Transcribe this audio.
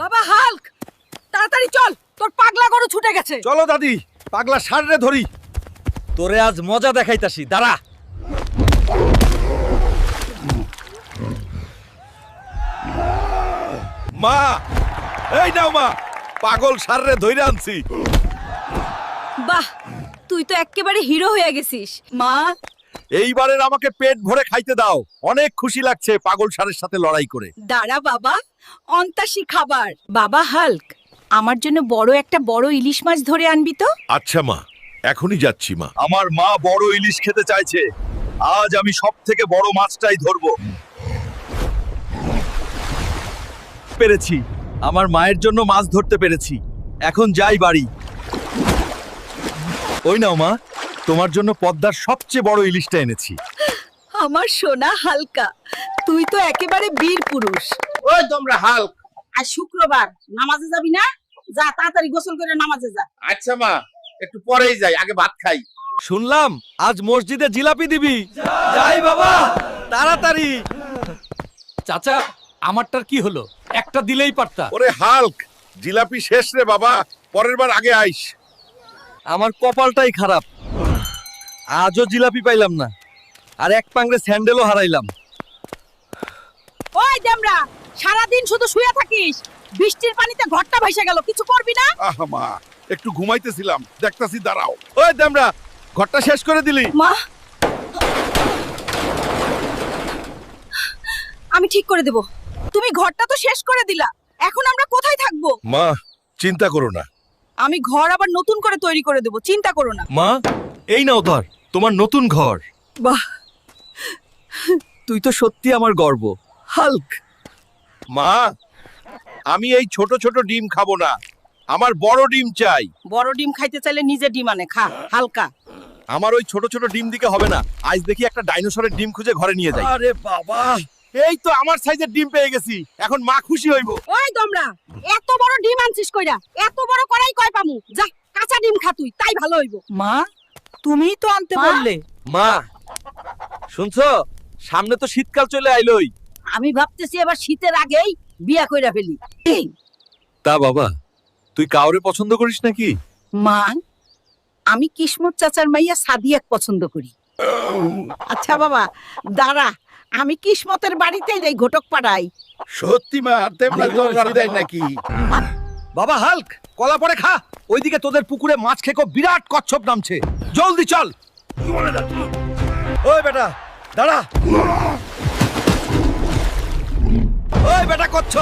বাবা হাল্ক, তাড়াতাড়ি চল, তোর পাগলা গরু ছুটে গেছে। চলো দাদি, পাগলা ষাঁড়রে ধরি। তোরে আজ মজা দেখাইতাছি, দাঁড়া। মা, এই নাও মা, পাগল ষাঁড়রে ধইরে আনছি। বাহ, তুই তো একেবারে হিরো হয়ে গেছিস। মা, এইবারের আমাকে পেট ভরে খাইতে দাও। অনেক খুশি লাগছে পাগল ষাঁড়ের সাথে লড়াই করে। দাঁড়া বাবা, অন্তাসী খাবার। বাবা হাল্ক, আমার জন্য বড় ইলিশ মাছ ধরে আনবি তো। আচ্ছা মা, এখনই যাচ্ছি মা। আমার মা বড় ইলিশ খেতে চাইছে। আজ আমি সব থেকে বড় মাছটাই ধরবো। পেরেছি, আমার মায়ের জন্য মাছ ধরতে পেরেছি। এখন যাই বাড়ি। ওই নাও মা, তোমার জন্য পদ্মার সবচেয়ে বড় ইলিশটা এনেছি। আমার সোনা হালকা, তুই তো একেবারে বীর পুরুষ। ওই তোমরা হাল্ক, আজ শুক্রবার, নামাজে যাবি না? যা তাড়াতাড়ি গোসল করে নামাজে যা। আচ্ছা মা, একটু পরেই যাই, আগে ভাত খাই। শুনলাম আজ মসজিদে জিলাপি দিবি। যাই বাবা, তাড়াতাড়ি। চাচা, আমারটার কি হলো? একটা দিলেই পারতা। ওরে হাল্ক, জিলাপি শেষ রে বাবা, পরের বার আগে আইস। আমার কপালটাই খারাপ, আজও জিলাপি পাইলাম না, আর এক পাংড়ে স্যান্ডেলও হারাইলাম। ওই দেমরা, সারাদিন শুধু শুয়ে থাকিস, বৃষ্টির পানিতে ঘরটা ভাইসা গেল, কিছু করবি না? আহা মা, একটু ঘুমাইতেছিলাম, দেখতাছি, দাঁড়াও। ওই দেমরা, ঘরটা শেষ করে দিলি? মা, আমি ঠিক করে দেব। তুমি ঘরটা তো শেষ করে দিলা, এখন আমরা কোথায় থাকবো? মা, চিন্তা করো না। আমি ঘর আবার নতুন করে তৈরি করে দেব, চিন্তা করো না। মা, এই নাও ধর তোমার নতুন ঘর। বাহ, তুই তো সত্যি আমার গর্ব, হাল্ক। মা, আমি এই ছোট ছোট ডিম খাবো না, আমার বড় ডিম চাই। বড় ডিম খাইতে চাইলে নিজে ডিম আনে খা, হালকা। আমার ওই ছোট ছোট ডিম দিকে হবে না, আজ দেখি একটা ডাইনোসরের ডিম খুঁজে ঘরে নিয়ে যাই। আরে বাবা, এই তো আমার সাইজের ডিম পেয়ে গেছি, এখন মা খুশি হইব। ওই তোমরা, এত বড় ডিম আনছিস কইরা? এত বড় করাই কয় পামু? যা, কাঁচা ডিম খা তুই, তাই ভালো হইব। মা, তুমিই তো আনতে মা? বললে। মা শুনছো, সামনে তো শীতকাল চলে আইলোই। আমি ভাবতেছি এবার শীতের আগেই বিয়া কইরা ফেলি। তা বাবা, তুই কাউরে পছন্দ করিস নাকি? মা, আমি কিসমত চাচার মাইয়া সাদিয়াক পছন্দ করি। আচ্ছা বাবা, দাঁড়া, আমি কিসমতের বাড়িতে যাই, ঘটক পাড়াই। সত্যি মা, তেমন দরকার দেয় নাকি? বাবা হাল্ক, কলা পরে খা। ওইদিকে তোদের পুকুরে মাছ খেকো বিরাট কচ্ছপ নামছে, জলদি চল। ওই বেটা দাঁড়া, ওই বেটা কচ্ছপ।